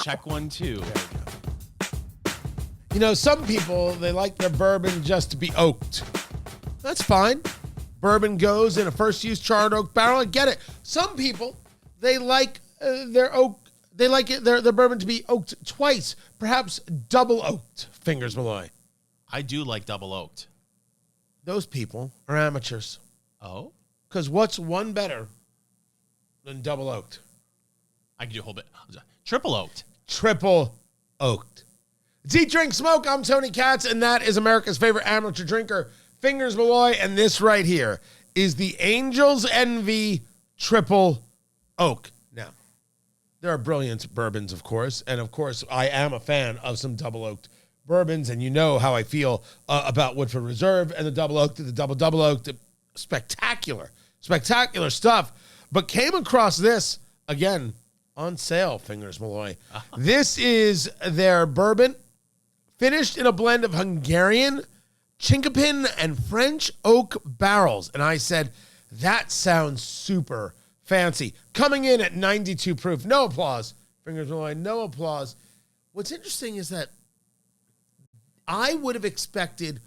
Check 1, 2. There we go. You know, some people, they like their bourbon just to be oaked. That's fine. Bourbon goes in a first-use charred oak barrel. I get it. Some people, they like their bourbon to be oaked twice, perhaps double oaked. Fingers Malloy. I do like double oaked. Those people are amateurs. Oh? Because what's one better than double oaked? I can do a whole bit. Triple oaked. Triple oaked. It's Eat, Drink, Smoke. I'm Tony Katz, and that is America's favorite amateur drinker, Fingers Malloy, and this right here is the Angel's Envy Triple Oak. Now, there are brilliant bourbons, of course, and of course, I am a fan of some double oaked bourbons, and you know how I feel about Woodford Reserve and the double oaked, the double oaked. Spectacular stuff. But came across this again on sale, Fingers Malloy. This is their bourbon, finished in a blend of Hungarian, Chinkapin, and French oak barrels. And I said, that sounds super fancy. Coming in at 92 proof. No applause. Fingers Malloy, no applause. What's interesting is that I would have expected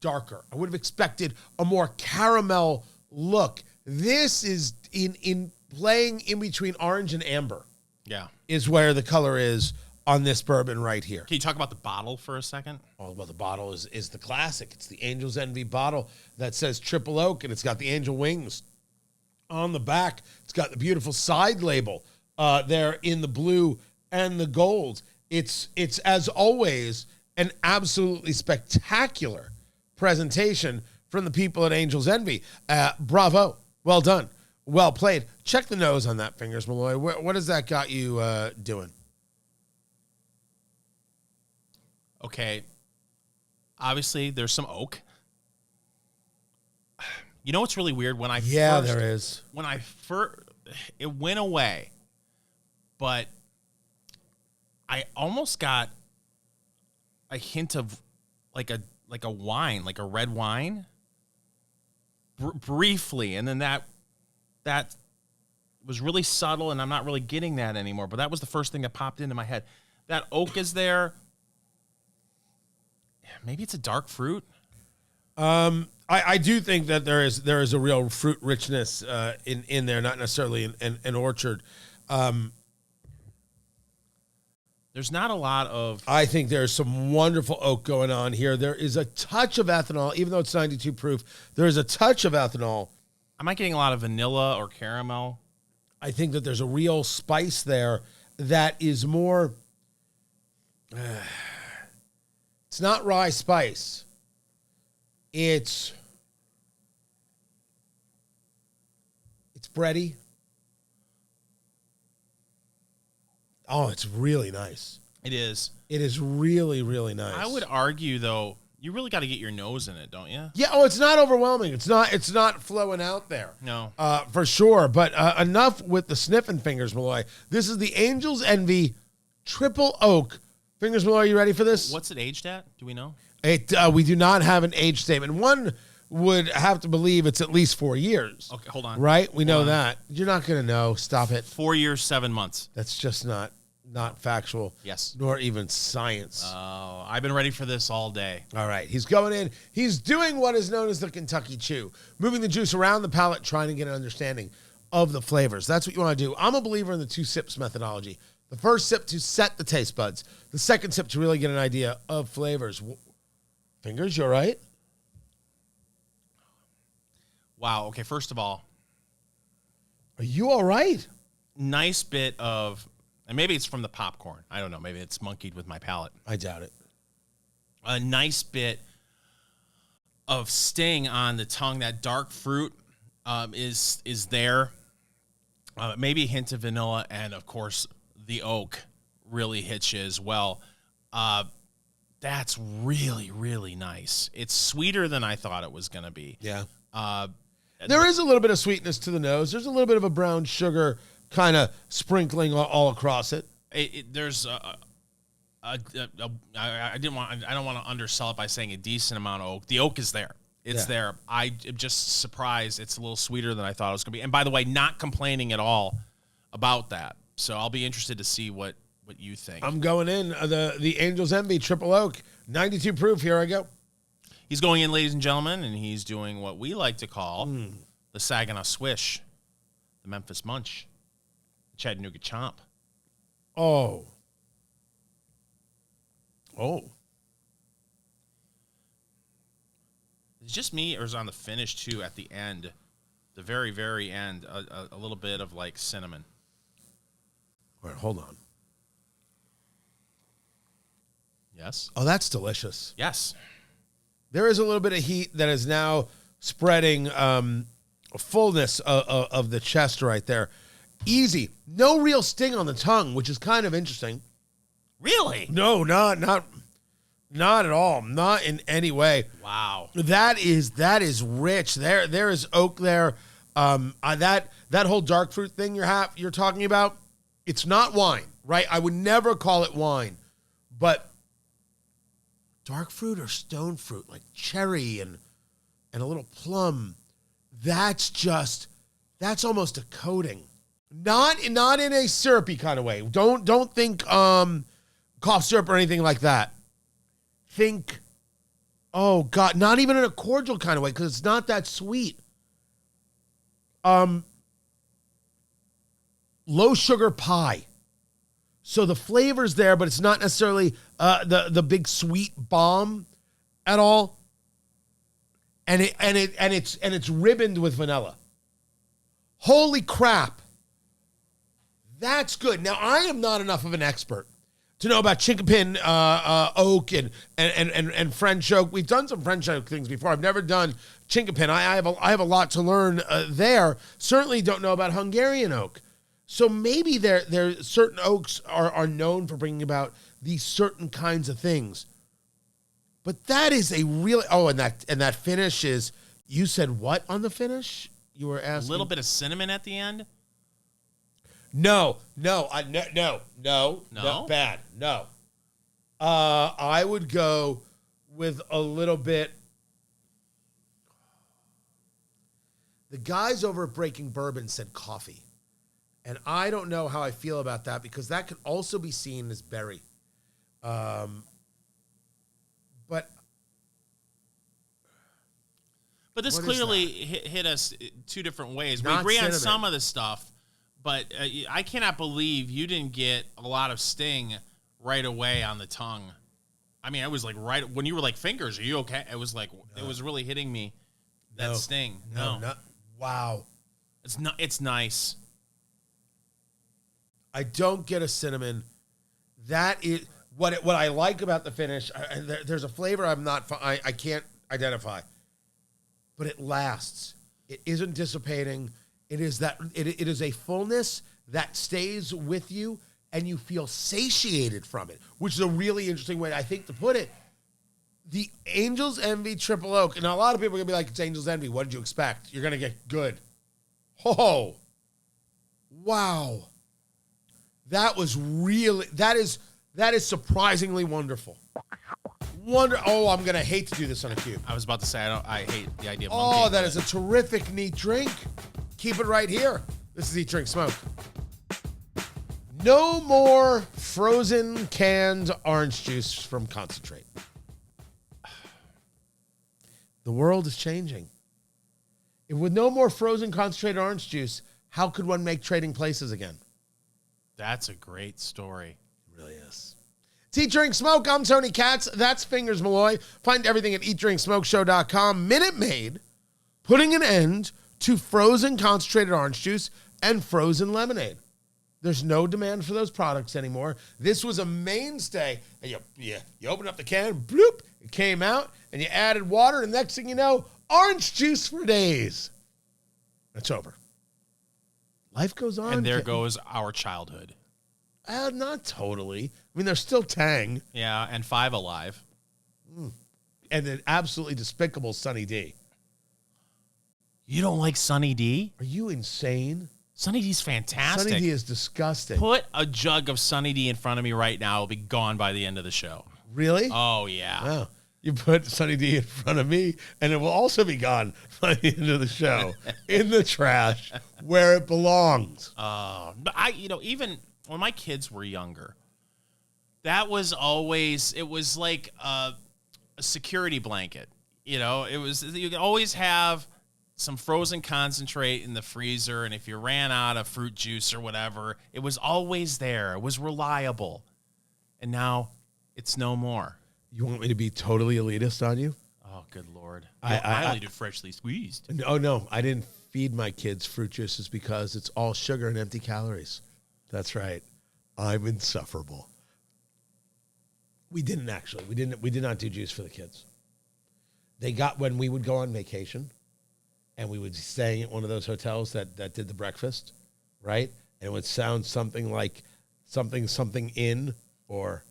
darker. I would have expected a more caramel look. This is in playing in between orange and amber. Yeah. Is where the color is on this bourbon right here. Can you talk about the bottle for a second? Oh, well, the bottle is the classic. It's the Angel's Envy bottle that says triple oak, and it's got the angel wings on the back. It's got the beautiful side label there in the blue and the gold. It's as always, an absolutely spectacular presentation from the people at Angel's Envy. Bravo. Well done. Well played. Check the nose on that, Fingers Malloy. What has that got you doing? Okay. Obviously, there's some oak. You know what's really weird? When I there is. When I first, it went away, but I almost got a hint of like a wine, like a red wine, briefly, and then that was really subtle, and I'm not really getting that anymore. But that was the first thing that popped into my head. That oak is there. Maybe it's a dark fruit. I do think that there is a real fruit richness in there, not necessarily an orchard. There's not a lot of... I think there's some wonderful oak going on here. There is a touch of ethanol, even though it's 92 proof. There is a touch of ethanol. Am I getting a lot of vanilla or caramel? I think that there's a real spice there that is more... it's not rye spice. It's bready. Oh, it's really nice. It is. It is really, really nice. I would argue, though, you really got to get your nose in it, don't you? Yeah. Oh, it's not overwhelming. It's not flowing out there. No. For sure. But enough with the sniffing, Fingers Malloy. This is the Angel's Envy Triple Oak. Fingers Malloy, are you ready for this? What's it aged at? Do we know? We do not have an age statement. One would have to believe it's at least 4 years. Okay, hold on. Right? We know that. You're not going to know. Stop it. 4 years, 7 months. That's just not factual. Yes. Nor even science. Oh, I've been ready for this all day. All right. He's going in. He's doing what is known as the Kentucky Chew, moving the juice around the palate, trying to get an understanding of the flavors. That's what you want to do. I'm a believer in the 2 sips methodology. The first sip to set the taste buds. The second sip to really get an idea of flavors. Fingers, you all right? Wow. Okay, first of all. Are you all right? Nice bit of, and maybe it's from the popcorn. I don't know. Maybe it's monkeyed with my palate. I doubt it. A nice bit of sting on the tongue. That dark fruit is there. Maybe a hint of vanilla, and, of course, the oak really hits you as well. That's really, really nice. It's sweeter than I thought it was going to be. Yeah. There is a little bit of sweetness to the nose. There's a little bit of a brown sugar kind of sprinkling all across it. There's I don't want to undersell it by saying a decent amount of oak. The oak is there. It's there. I'm just surprised it's a little sweeter than I thought it was going to be. And by the way, not complaining at all about that. So I'll be interested to see what what you think. I'm going in the Angel's Envy Triple Oak, 92 proof. Here I go. He's going in, ladies and gentlemen, and he's doing what we like to call the Saginaw Swish, the Memphis Munch, the Chattanooga Chomp. Oh. Is it just me, or is it on the finish, too, at the end, the very, very end, a little bit of, like, cinnamon? All right, hold on. Yes? Oh, that's delicious. Yes. There is a little bit of heat that is now spreading fullness of the chest right there. Easy. No real sting on the tongue, which is kind of interesting. Really? No, not at all. Not in any way. Wow. That is rich. There is oak there. That whole dark fruit thing you're talking about, it's not wine, right? I would never call it wine, but dark fruit or stone fruit, like cherry and a little plum, that's almost a coating. Not in a syrupy kind of way. Don't think cough syrup or anything like that. Think, oh God, not even in a cordial kind of way, because it's not that sweet. Low sugar pie. So the flavor's there, but it's not necessarily the big sweet bomb at all. And it's ribboned with vanilla. Holy crap. That's good. Now, I am not enough of an expert to know about Chinkapin oak and French oak. We've done some French oak things before. I've never done Chinkapin. I have a lot to learn there. Certainly don't know about Hungarian oak. So maybe there certain oaks are known for bringing about these certain kinds of things. But that is a really and that finish is, you said what on the finish? You were asking A little bit of cinnamon at the end? No, bad. No. I would go with a little bit. The guys over at Breaking Bourbon said coffee. And I don't know how I feel about that, because that could also be seen as berry. But this what clearly hit us two different ways. We Not agree cinnamon. on some of the stuff, but I cannot believe you didn't get a lot of sting right away on the tongue. I mean, I was like, right when you were like, fingers, are you okay? It was like, It was really hitting me, that sting. No. Wow. It's nice. I don't get a cinnamon. That is what I like about the finish. There's a flavor I can't identify, but it lasts. It isn't dissipating. It is a fullness that stays with you, and you feel satiated from it, which is a really interesting way, I think, to put it. The Angel's Envy Triple Oak, and a lot of people are gonna be like, it's Angel's Envy. What did you expect? You're gonna get good. Oh, wow. That is surprisingly wonderful. Oh, I'm going to hate to do this on a cube. I was about to say, I hate the idea of Oh, monkey, that is a terrific, neat drink. Keep it right here. This is Eat, Drink, Smoke. No more frozen canned orange juice from concentrate. The world is changing. With no more frozen concentrated orange juice, how could one make Trading Places again? That's a great story. It really is. It's Eat, Drink, Smoke. I'm Tony Katz. That's Fingers Malloy. Find everything at eatdrinksmokeshow.com. Minute Maid, putting an end to frozen concentrated orange juice and frozen lemonade. There's no demand for those products anymore. This was a mainstay. You open up the can, bloop, it came out, and you added water, and next thing you know, orange juice for days. It's over. Life goes on. And there goes our childhood. Not totally. I mean, there's still Tang. Yeah, and Five Alive. And an absolutely despicable Sunny D. You don't like Sunny D? Are you insane? Sunny D's fantastic. Sunny D is disgusting. Put a jug of Sunny D in front of me right now. It'll be gone by the end of the show. Really? Oh, yeah. Wow. You put Sunny D in front of me, and it will also be gone by the end of the show. In the trash, where it belongs. But even when my kids were younger, That was always, it was like a security blanket. You know, you could always have some frozen concentrate in the freezer, and if you ran out of fruit juice or whatever, it was always there. It was reliable. And now it's no more. You want me to be totally elitist on you? Oh, good Lord. I only do freshly squeezed. No, I didn't feed my kids fruit juices because it's all sugar and empty calories. That's right. I'm insufferable. We didn't actually. We did not do juice for the kids. They got when we would go on vacation and we would be staying at one of those hotels that did the breakfast, right? And it would sound something like something Inn or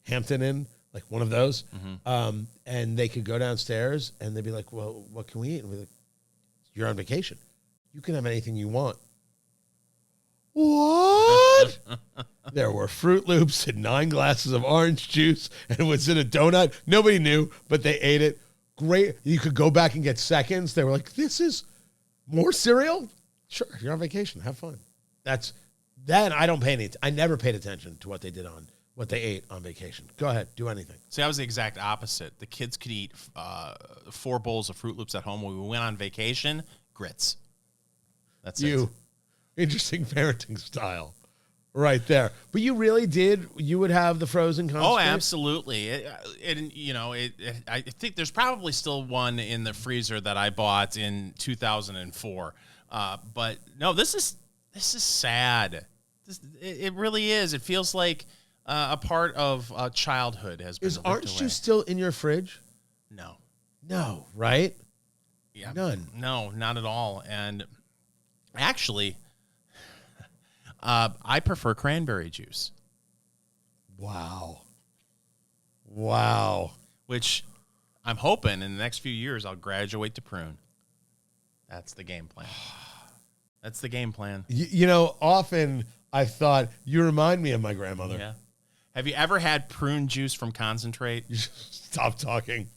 Hampton Inn, like one of those. Mm-hmm. And they could go downstairs and they'd be like, well, what can we eat? And we're like, you're on vacation. You can have anything you want. What? There were Fruit Loops and 9 glasses of orange juice, and it was in a donut. Nobody knew, but they ate it. Great. You could go back and get seconds. They were like, this is more cereal? Sure, you're on vacation. Have fun. Then I don't pay any. I never paid attention to what they ate on vacation. Go ahead. Do anything. See, I was the exact opposite. The kids could eat 4 bowls of Fruit Loops at home. When we went on vacation, grits. That's it. Interesting parenting style. Right there. But you really did, you would have the frozen concentrate? Oh, absolutely. I think there's probably still one in the freezer that I bought in 2004. But no, this is sad. It really is. It feels like a part of childhood has been Is ripped orange away. juice still in your fridge? No, right? Yeah. None. No, not at all. And actually, I prefer cranberry juice. Wow. Which I'm hoping in the next few years I'll graduate to prune. That's the game plan. That's the game plan. Often I've thought, you remind me of my grandmother. Yeah. Have you ever had prune juice from concentrate? Stop talking.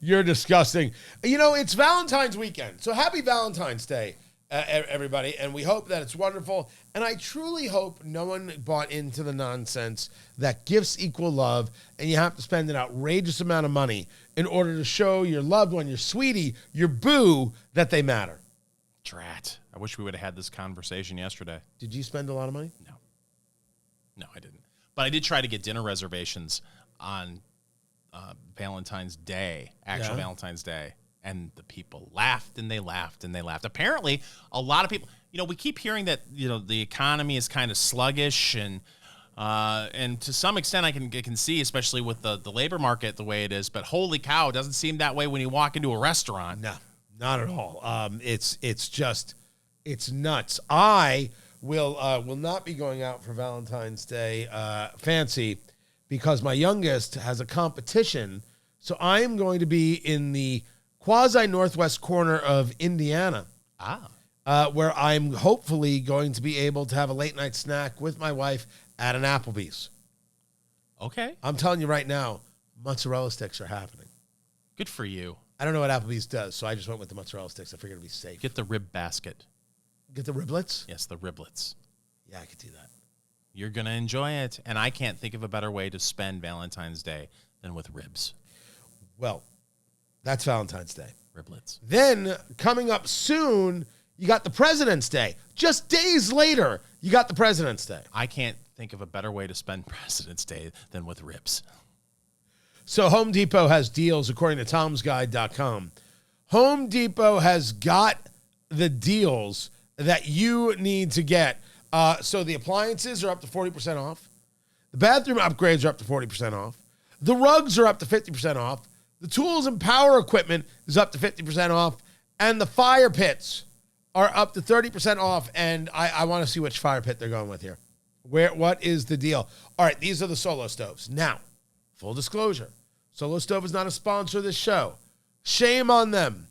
You're disgusting. It's Valentine's weekend. So happy Valentine's Day, everybody. And we hope that it's wonderful. And I truly hope no one bought into the nonsense that gifts equal love and you have to spend an outrageous amount of money in order to show your loved one, your sweetie, your boo, that they matter. Drat. I wish we would have had this conversation yesterday. Did you spend a lot of money? No, I didn't. But I did try to get dinner reservations on Valentine's Day, Valentine's Day. And the people laughed and they laughed and they laughed. Apparently, a lot of people, we keep hearing that, the economy is kind of sluggish and to some extent I can see, especially with the labor market the way it is, but holy cow, it doesn't seem that way when you walk into a restaurant. No, not at all. It's nuts. I will not be going out for Valentine's Day fancy because my youngest has a competition. So I am going to be in the quasi-northwest corner of Indiana, where I'm hopefully going to be able to have a late-night snack with my wife at an Applebee's. Okay. I'm telling you right now, mozzarella sticks are happening. Good for you. I don't know what Applebee's does, so I just went with the mozzarella sticks. I figured it'd be safe. Get the rib basket. Get the riblets? Yes, the riblets. Yeah, I could do that. You're going to enjoy it, and I can't think of a better way to spend Valentine's Day than with ribs. Well, that's Valentine's Day. Riblets. Then, coming up soon, you got the President's Day. Just days later, you got the President's Day. I can't think of a better way to spend President's Day than with ribs. So Home Depot has deals, according to Tom'sGuide.com. Home Depot has got the deals that you need to get. So the appliances are up to 40% off. The bathroom upgrades are up to 40% off. The rugs are up to 50% off. The tools and power equipment is up to 50% off. And the fire pits are up to 30% off. And I want to see which fire pit they're going with here. What is the deal? All right, these are the Solo stoves. Now, full disclosure, Solo Stove is not a sponsor of this show. Shame on them.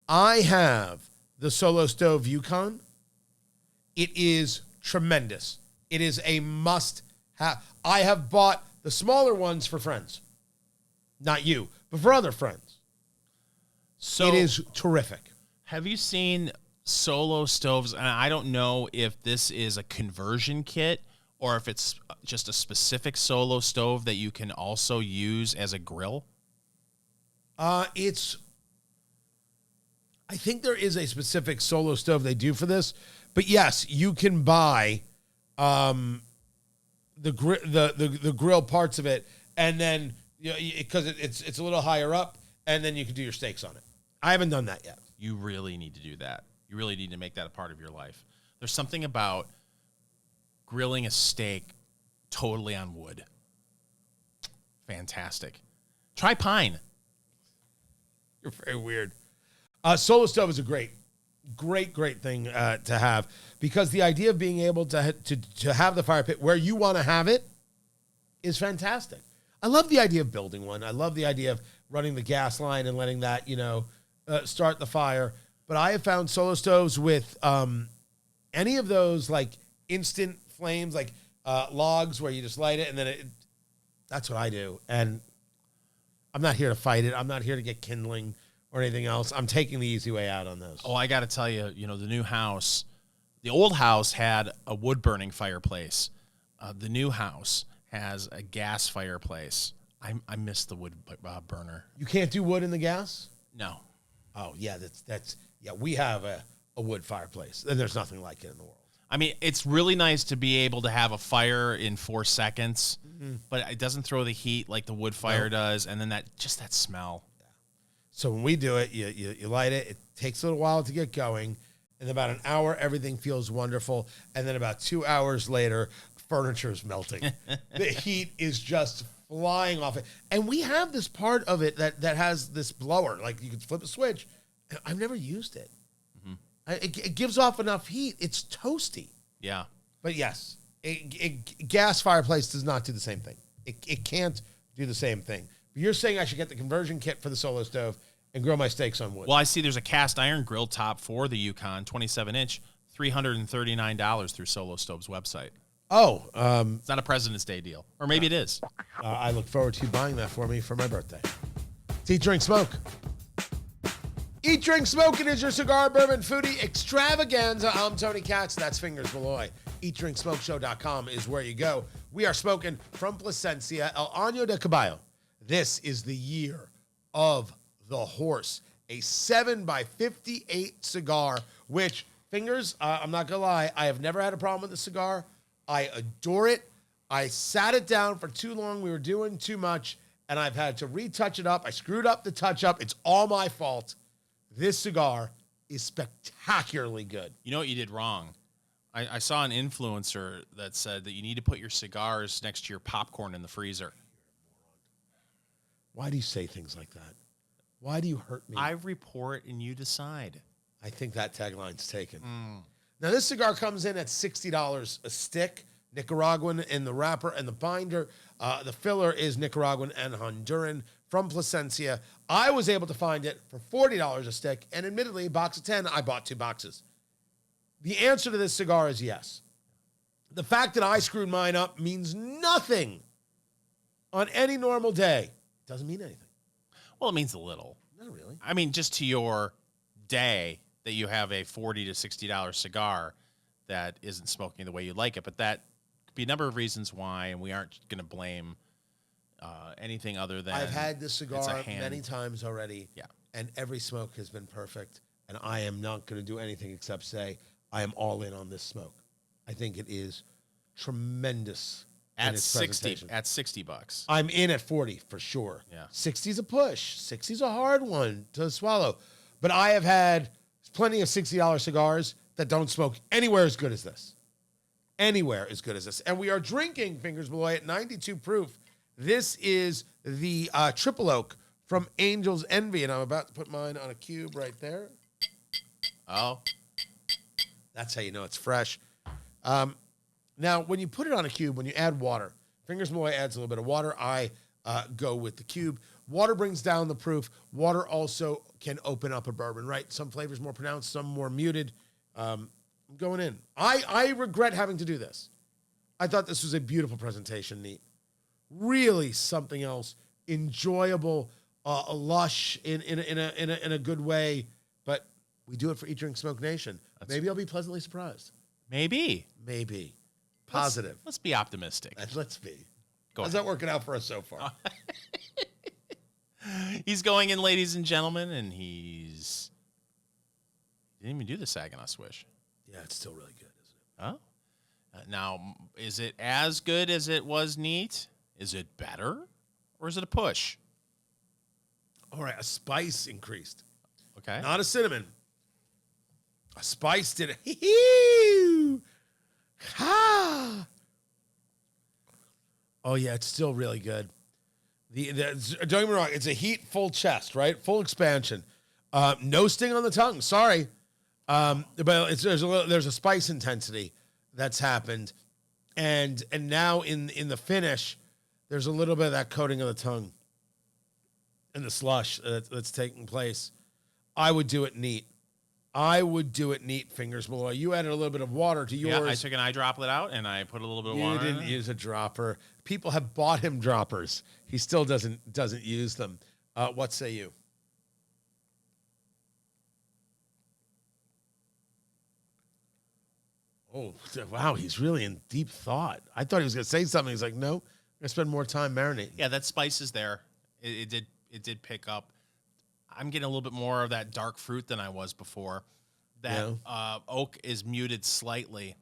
I have the Solo Stove Yukon. It is tremendous. It is a must-have. I have bought the smaller ones for friends. Not you, but for other friends. So it is terrific. Have you seen Solo stoves? And I don't know if this is a conversion kit or if it's just a specific solo stove that you can also use as a grill? I think there is a specific solo stove they do for this, but yes, you can buy the grill parts of it, and then because it's a little higher up, and then you can do your steaks on it. I haven't done that yet. You really need to do that. You really need to make that a part of your life. There's something about grilling a steak totally on wood. Fantastic. Try pine. You're very weird. Solo stove is a great thing to have, because the idea of being able to have the fire pit where you want to have it is fantastic. I love the idea of building one. I love the idea of running the gas line and letting that, start the fire. But I have found solo stoves with any of those like instant flames, like logs where you just light it and then that's what I do. And I'm not here to fight it. I'm not here to get kindling or anything else. I'm taking the easy way out on those. Oh, I got to tell you, the new house, the old house had a wood burning fireplace. The new house has a gas fireplace. I miss the wood burner. You can't do wood in the gas? No. Oh yeah, we have a wood fireplace, and there's nothing like it in the world. I mean, it's really nice to be able to have a fire in 4 seconds, but it doesn't throw the heat like the wood fire does, and then that smell. Yeah. So when we do it, you light it. It takes a little while to get going. In about an hour, everything feels wonderful, and then about 2 hours later, furniture is melting. The heat is just flying off it. And we have this part of it that has this blower. Like, you can flip a switch. I've never used it. Mm-hmm. It gives off enough heat. It's toasty. Yeah. But yes, gas fireplace does not do the same thing. It can't do the same thing. But you're saying I should get the conversion kit for the solo stove and grill my steaks on wood. Well, I see there's a cast iron grill top for the Yukon, 27-inch, $339 through Solo Stove's website. Oh. It's not a President's Day deal. Or maybe it is. I look forward to you buying that for me for my birthday. It's Eat, Drink, Smoke. Eat, Drink, Smoke. It is your cigar bourbon foodie extravaganza. I'm Tony Katz. That's Fingers Malloy. EatDrinkSmokeShow.com is where you go. We are smoking from Plasencia, El Año de Caballo. This is the year of the horse. A 7x58 cigar, which, Fingers, I'm not going to lie, I have never had a problem with the cigar. I adore it. I sat it down for too long. We were doing too much, and I've had to retouch it up. I screwed up the touch-up. It's all my fault. This cigar is spectacularly good. You know what you did wrong? I saw an influencer that said that you need to put your cigars next to your popcorn in the freezer. Why do you say things like that? Why do you hurt me? I report and you decide. I think that tagline's taken. Now, this cigar comes in at $60 a stick, Nicaraguan in the wrapper and the binder. The filler is Nicaraguan and Honduran from Plasencia. I was able to find it for $40 a stick, and admittedly, a box of 10, I bought 2 boxes. The answer to this cigar is yes. The fact that I screwed mine up means nothing on any normal day. It doesn't mean anything. Well, it means a little. Not really. I mean, just to your day that you have a $40 to $60 cigar that isn't smoking the way you like it. But that could be a number of reasons why, and we aren't going to blame anything other than... I've had this cigar many times already, and every smoke has been perfect, and I am not going to do anything except say I am all in on this smoke. I think it is tremendous. At $60. I'm in at 40 for sure. Yeah. 60's a push. 60's a hard one to swallow. But I have had plenty of $60 cigars that don't smoke anywhere as good as this. Anywhere as good as this. And we are drinking Fingers Malloy at 92 proof. This is the Triple Oak from Angel's Envy. And I'm about to put mine on a cube right there. Oh. That's how you know it's fresh. Now, when you put it on a cube, when you add water, Fingers Malloy adds a little bit of water. I go with the cube. Water brings down the proof. Water also can open up a bourbon, right? Some flavors more pronounced, some more muted. I'm going in. I regret having to do this. I thought this was a beautiful presentation, neat. Really something else. Enjoyable, lush in a good way. But we do it for Eat, Drink, Smoke Nation. Maybe I'll be pleasantly surprised. Maybe. Positive. Let's be optimistic. And let's be. Go How's ahead. that working out for us so far? He's going in, ladies and gentlemen, and he didn't even do the Saginaw Swish. Yeah, it's still really good, isn't it? Oh. Now, is it as good as it was neat? Is it better? Or is it a push? All right, a spice increased. Okay. Not a cinnamon. A spice did it. Hee-hee! Ha! Oh, yeah, it's still really good. Don't get me wrong, it's a heat, full chest, right? Full expansion. No sting on the tongue, sorry. But there's a spice intensity that's happened. And now in the finish, there's a little bit of that coating of the tongue and the slush that's taking place. I would do it neat. Fingers Malloy. You added a little bit of water to yours. Yeah, I took an eye droplet out and I put a little bit of water. You didn't use a dropper. People have bought him droppers. He still doesn't use them. What say you? Oh, wow. He's really in deep thought. I thought he was going to say something. He's like, no, I'm going to spend more time marinating. Yeah, that spice is there. It did pick up. I'm getting a little bit more of that dark fruit than I was before. That oak is muted slightly.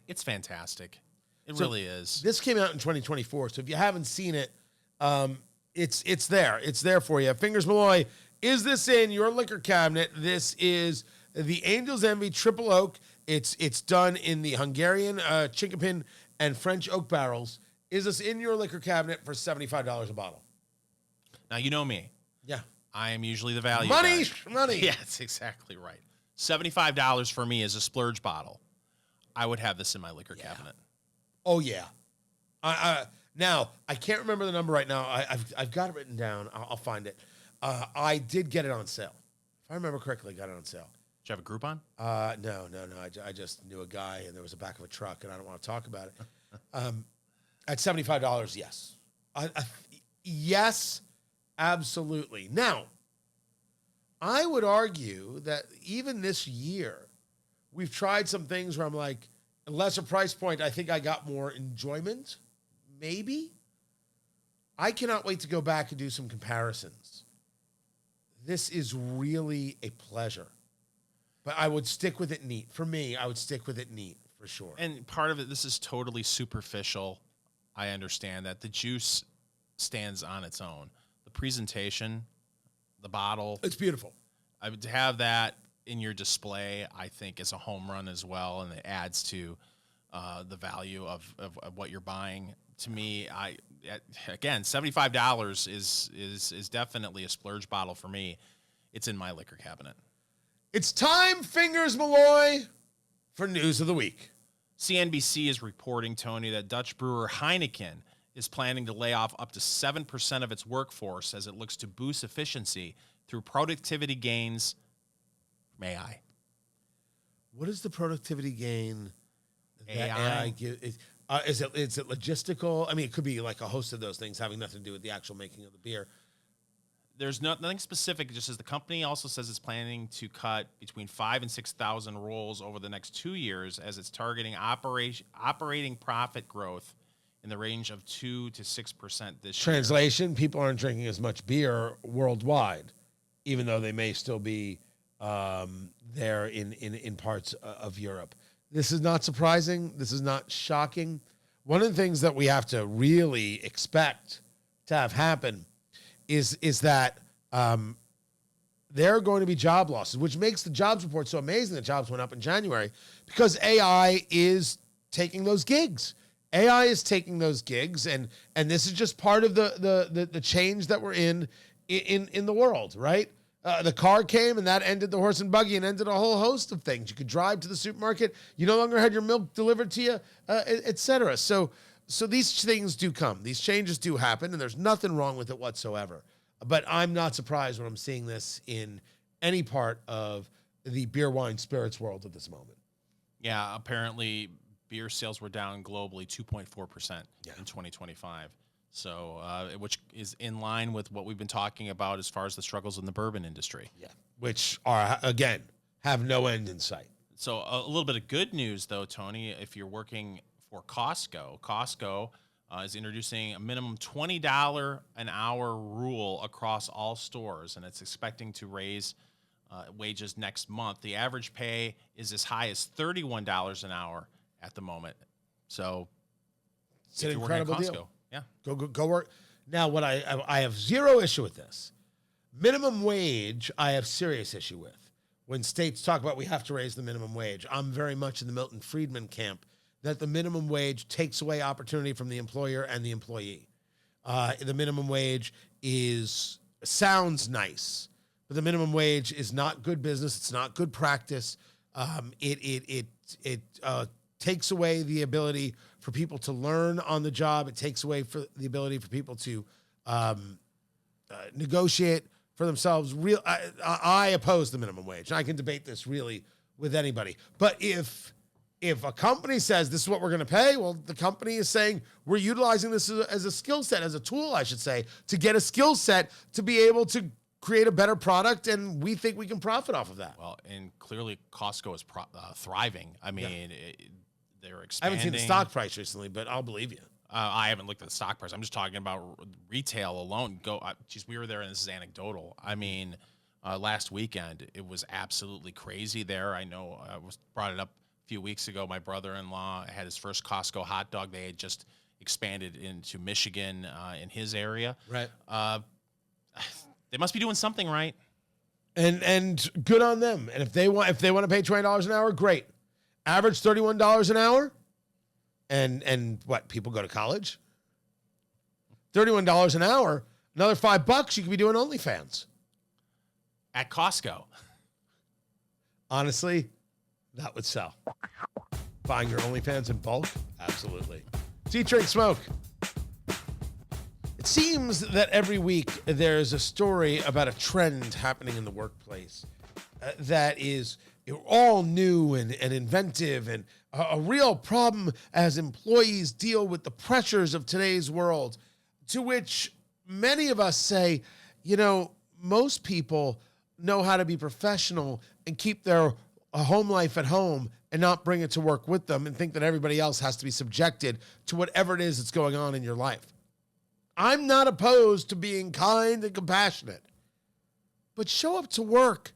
It's fantastic. It really is. This came out in 2024, so if you haven't seen it, it's there. It's there for you. Fingers Malloy, is this in your liquor cabinet? This is the Angel's Envy Triple Oak. It's done in the Hungarian Chinkapin and French oak barrels. Is this in your liquor cabinet for $75 a bottle? Now, you know me. Yeah. I am usually the value Money. Yeah, that's exactly right. $75 for me is a splurge bottle. I would have this in my liquor cabinet. Oh, yeah. Now, I can't remember the number right now. I've got it written down. I'll find it. I did get it on sale. If I remember correctly, I got it on sale. Did you have a Groupon? No. I just knew a guy, and there was a back of a truck, and I don't want to talk about it. At $75, yes. Yes, absolutely. Now, I would argue that even this year, we've tried some things where I'm like, a lesser price point, I think I got more enjoyment, maybe. I cannot wait to go back and do some comparisons. This is really a pleasure. But I would stick with it neat. For me, I would stick with it neat, for sure. And part of it, this is totally superficial. I understand that. The juice stands on its own. The presentation, the bottle. It's beautiful. I would have that in your display, I think, is a home run as well, and it adds to the value of what you're buying. To me, again, $75 is definitely a splurge bottle for me. It's in my liquor cabinet. It's time, Fingers Malloy, for News of the Week. CNBC is reporting, Tony, that Dutch brewer Heineken is planning to lay off up to 7% of its workforce as it looks to boost efficiency through productivity gains from AI. What is the productivity gain that AI? AI gives? Is it logistical? I mean, it could be like a host of those things having nothing to do with the actual making of the beer. There's nothing specific. It just says the company also says it's planning to cut between 5,000 and 6,000 roles over the next 2 years as it's targeting operating profit growth in the range of 2 to 6% this year. Translation, people aren't drinking as much beer worldwide, even though they may still be there in parts of Europe. This is not surprising. This is not shocking. One of the things that we have to really expect to have happen is that there are going to be job losses, which makes the jobs report so amazing that jobs went up in January, because AI is taking those gigs. AI is taking those gigs, and this is just part of the change that we're in the world, right? The car came, and that ended the horse and buggy and ended a whole host of things. You could drive to the supermarket. You no longer had your milk delivered to you, et cetera. So these things do come. These changes do happen, and there's nothing wrong with it whatsoever. But I'm not surprised when I'm seeing this in any part of the beer, wine, spirits world at this moment. Yeah, apparently beer sales were down globally 2.4% in 2025. So, which is in line with what we've been talking about as far as the struggles in the bourbon industry. Yeah, which are, again, have no end in sight. So a little bit of good news, though, Tony. If you're working for Costco is introducing a minimum $20 an hour rule across all stores, and it's expecting to raise wages next month. The average pay is as high as $31 an hour at the moment. So It's an incredible Costco, deal. yeah, Go work. Now, what I have zero issue with this. Minimum wage, I have serious issue with. When states talk about we have to raise the minimum wage, I'm very much in the Milton Friedman camp that the minimum wage takes away opportunity from the employer and the employee. The minimum wage sounds nice, but the minimum wage is not good business. It's not good practice. It takes away the ability for people to learn on the job. It takes away the ability for people to negotiate for themselves. I oppose the minimum wage, and I can debate this really with anybody. But if a company says this is what we're going to pay, well, the company is saying we're utilizing this as a skill set, as a tool, I should say, to get a skill set to be able to create a better product, and we think we can profit off of that. Well, and clearly Costco is thriving. I mean, they're I expanding. haven't seen the stock price recently, but I'll believe you. I haven't looked at the stock price. I'm just talking about retail alone. We were there, and this is anecdotal. I mean, last weekend, it was absolutely crazy there. I know I brought it up a few weeks ago. My brother-in-law had his first Costco hot dog. They had just expanded into Michigan in his area. Right. They must be doing something right. And good on them. And if they want to pay $20 an hour, great. Average $31 an hour. And what, people go to college? $31 an hour, another $5 you could be doing OnlyFans. At Costco. Honestly, that would sell. Buying your OnlyFans in bulk? Absolutely. Eat, drink, smoke. It seems that every week there's a story about a trend happening in the workplace that is all new and inventive and a real problem as employees deal with the pressures of today's world, to which many of us say, most people know how to be professional and keep their home life at home and not bring it to work with them and think that everybody else has to be subjected to whatever it is that's going on in your life. I'm not opposed to being kind and compassionate, but show up to work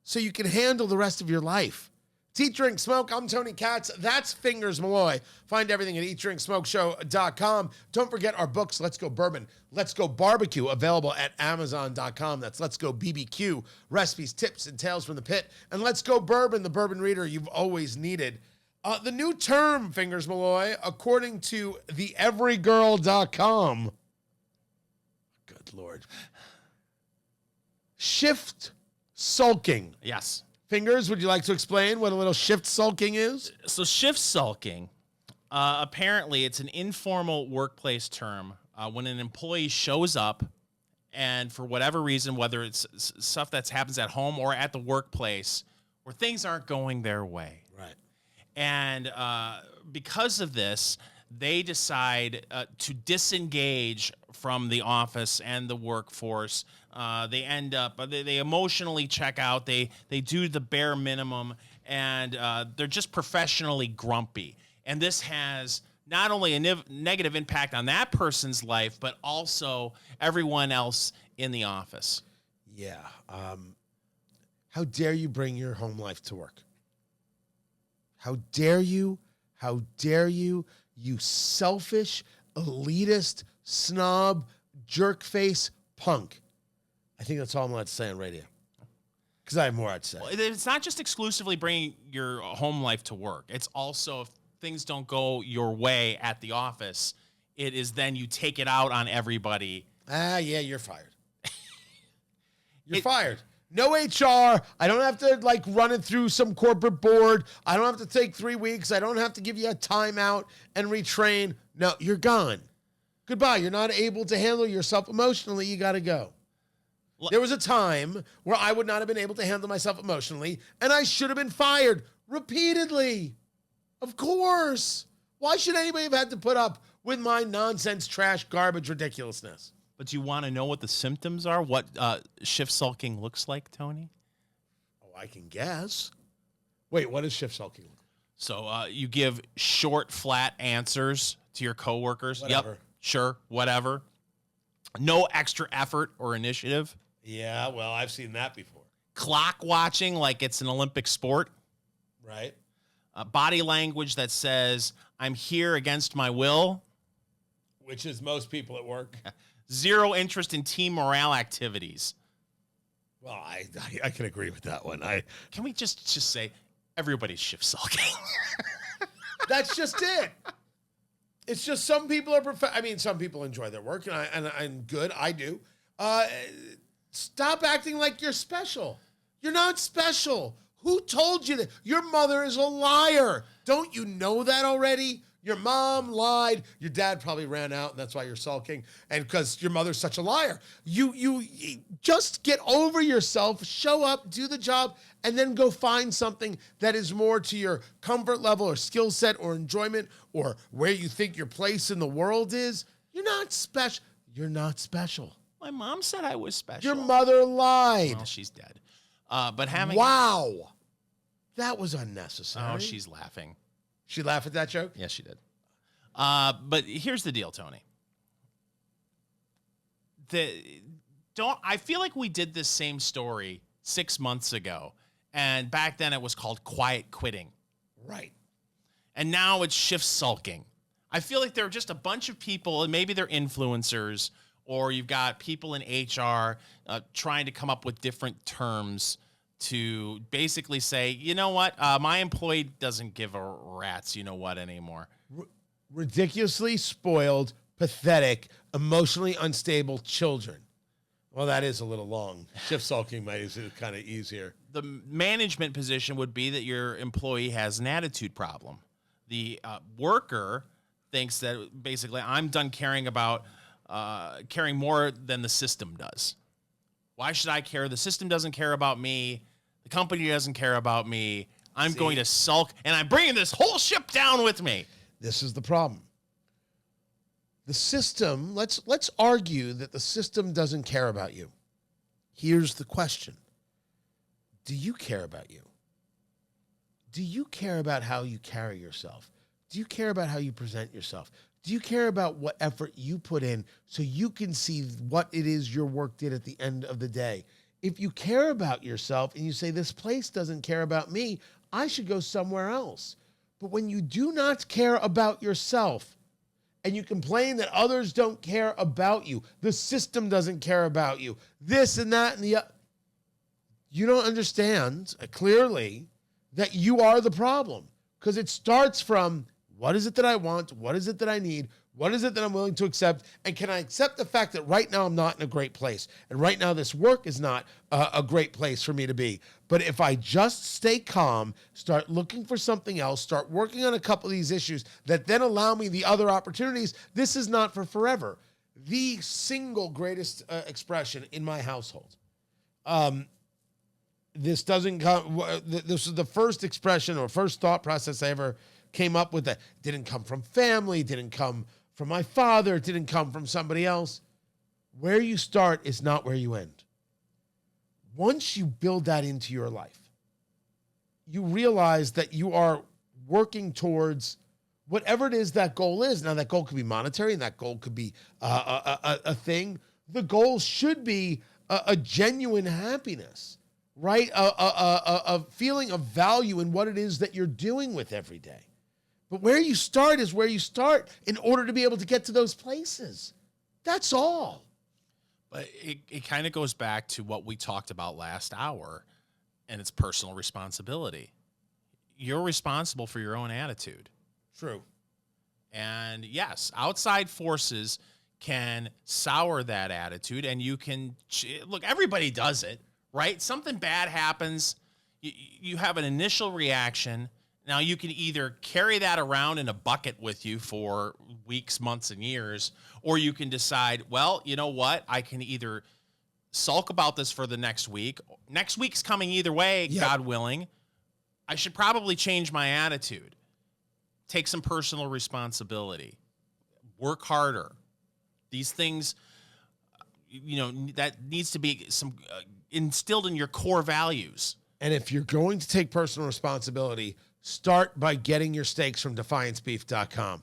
so you can handle the rest of your life. It's Eat, Drink, Smoke. I'm Tony Katz. That's Fingers Malloy. Find everything at eatdrinksmokeshow.com. Don't forget our books, Let's Go Bourbon, Let's Go Barbecue, available at Amazon.com. That's Let's Go BBQ, recipes, tips, and tales from the pit. And Let's Go Bourbon, the bourbon reader you've always needed. The new term, Fingers Malloy, according to theeverygirl.com. Good Lord. Shift sulking. Yes. Fingers, would you like to explain what a little shift sulking is? So shift sulking, apparently it's an informal workplace term when an employee shows up and for whatever reason, whether it's stuff that happens at home or at the workplace, where things aren't going their way. Right. And because of this, they decide to disengage from the office and the workforce. They end up, they emotionally check out. They do the bare minimum, and they're just professionally grumpy. And this has not only a negative impact on that person's life, but also everyone else in the office. Yeah. How dare you bring your home life to work? How dare you? How dare you? You selfish, elitist, snob, jerk-face punk. I think that's all I'm allowed to say on radio. Because I have more I'd say. Well, it's not just exclusively bringing your home life to work. It's also if things don't go your way at the office, it is then you take it out on everybody. Yeah, you're fired. You're fired. No HR. I don't have to run it through some corporate board. I don't have to take 3 weeks. I don't have to give you a timeout and retrain. No, you're gone. Goodbye. You're not able to handle yourself emotionally. You got to go. There was a time where I would not have been able to handle myself emotionally, and I should have been fired repeatedly. Of course. Why should anybody have had to put up with my nonsense, trash, garbage, ridiculousness? But do you want to know what the symptoms are? What shift sulking looks like, Tony? Oh, I can guess. Wait, what does shift sulking look like? So you give short, flat answers to your coworkers. Whatever. Yep, sure, whatever. No extra effort or initiative. Yeah, well, I've seen that before. Clock watching like it's an Olympic sport. Right? Body language that says, I'm here against my will. Which is most people at work. Zero interest in team morale activities. Well, I can agree with that one. Can we just say everybody's shift sulking? That's just it. It's just some people are some people enjoy their work, and I'm good. I do. Stop acting like you're special. You're not special. Who told you that? Your mother is a liar. Don't you know that already? Your mom lied. Your dad probably ran out, and that's why you're sulking. And because your mother's such a liar. You just get over yourself, show up, do the job, and then go find something that is more to your comfort level or skill set or enjoyment or where you think your place in the world is. You're not special. You're not special. My mom said I was special. Your mother lied. Well, she's dead. But having... Wow. That was unnecessary. Oh, she's laughing. She laughed at that joke? Yes, she did. But here's the deal, Tony. I feel like we did this same story 6 months ago, and back then it was called quiet quitting. Right. And now it's shift sulking. I feel like there are just a bunch of people, and maybe they're influencers, or you've got people in HR trying to come up with different terms to basically say, you know what, my employee doesn't give a rat's you know what anymore. Ridiculously spoiled, pathetic, emotionally unstable children. Well, that is a little long. Shift sulking is kind of easier. The management position would be that your employee has an attitude problem. The worker thinks that basically I'm done caring about caring more than the system does. Why should I care? The system doesn't care about me. The company doesn't care about me. I'm going to sulk, and I'm bringing this whole ship down with me. This is the problem. The system, let's argue that the system doesn't care about you. Here's the question. Do you care about you? Do you care about how you carry yourself? Do you care about how you present yourself? Do you care about what effort you put in so you can see what it is your work did at the end of the day? If you care about yourself and you say, this place doesn't care about me, I should go somewhere else. But when you do not care about yourself and you complain that others don't care about you, the system doesn't care about you, this and that and the other, you don't understand clearly that you are the problem. Because it starts from, what is it that I want? What is it that I need? What is it that I'm willing to accept? And can I accept the fact that right now I'm not in a great place? And right now this work is not a great place for me to be. But if I just stay calm, start looking for something else, start working on a couple of these issues that then allow me the other opportunities, this is not for forever. The single greatest expression in my household. This doesn't come, this is the first expression or first thought process I ever came up with that didn't come from family, didn't come from my father, didn't come from somebody else. Where you start is not where you end. Once you build that into your life, you realize that you are working towards whatever it is that goal is. Now, that goal could be monetary, and that goal could be a thing. The goal should be a genuine happiness, right? A feeling of value in what it is that you're doing with every day. But where you start is where you start in order to be able to get to those places. That's all. But it kind of goes back to what we talked about last hour, and it's personal responsibility. You're responsible for your own attitude. True. And yes, outside forces can sour that attitude, and you can look, everybody does it, right? Something bad happens, you have an initial reaction. Now, you can either carry that around in a bucket with you for weeks, months, and years, or you can decide, well, you know what? I can either sulk about this for the next week. Next week's coming either way, yep. God willing. I should probably change my attitude. Take some personal responsibility. Work harder. These things, that needs to be some instilled in your core values. And if you're going to take personal responsibility, start by getting your steaks from defiancebeef.com.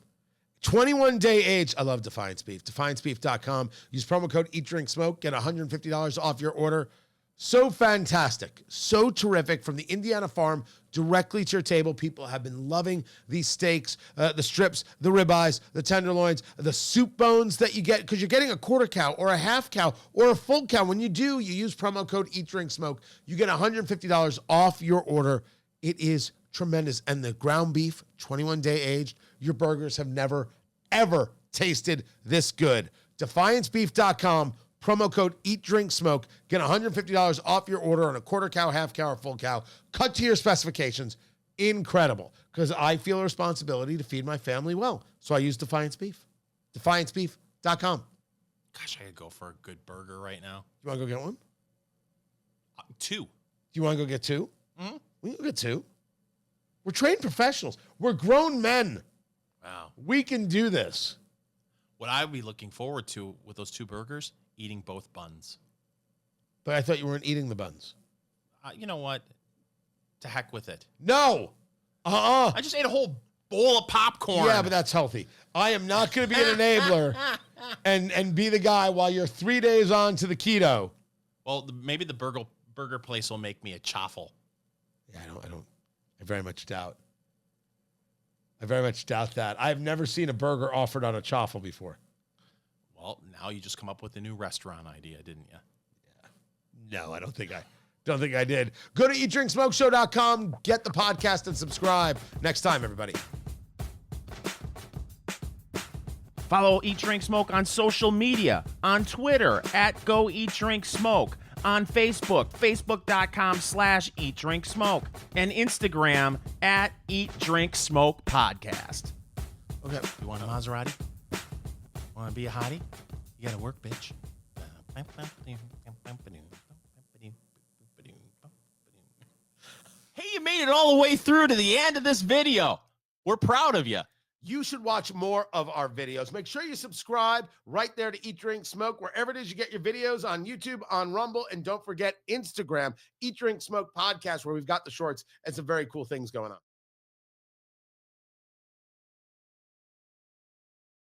21-day age. I love Defiance Beef. Defiancebeef.com. Use promo code EatDrinkSmoke. Get $150 off your order. So fantastic. So terrific. From the Indiana farm directly to your table. People have been loving these steaks, the strips, the ribeyes, the tenderloins, the soup bones that you get because you're getting a quarter cow or a half cow or a full cow. When you do, you use promo code EatDrinkSmoke. You get $150 off your order. It is tremendous. And the ground beef, 21-day aged, your burgers have never, ever tasted this good. DefianceBeef.com, promo code EatDrinkSmoke. Get $150 off your order on a quarter cow, half cow, or full cow. Cut to your specifications. Incredible. Because I feel a responsibility to feed my family well. So I use Defiance Beef. DefianceBeef.com. Gosh, I could go for a good burger right now. You want to go get one? 2. Do you want to go get 2? Mm-hmm. We can go get 2. We're trained professionals. We're grown men. Wow. We can do this. What I would be looking forward to with those 2 burgers, eating both buns. But I thought you weren't eating the buns. You know what? To heck with it. No. I just ate a whole bowl of popcorn. Yeah, but that's healthy. I am not going to be an enabler and be the guy while you're 3 days on to the keto. Well, maybe the burger place will make me a chaffle. Yeah, I very much doubt. I very much doubt that. I've never seen a burger offered on a chaffle before. Well, now you just come up with a new restaurant idea, didn't you? Yeah. No, I don't think I did. Go to eatdrinksmokeshow.com, get the podcast, and subscribe. Next time, everybody. Follow Eat Drink Smoke on social media, on Twitter @GoEatDrinkSmoke, on Facebook, facebook.com/EatDrinkSmoke, and Instagram @EatDrinkSmokePodcast. Okay. You want a Maserati? Want to be a hottie? You got to work, bitch. Hey, you made it all the way through to the end of this video. We're proud of you. You should watch more of our videos. Make sure you subscribe right there to Eat, Drink, Smoke, wherever it is you get your videos, on YouTube, on Rumble, and don't forget Instagram, Eat, Drink, Smoke Podcast, where we've got the shorts and some very cool things going on.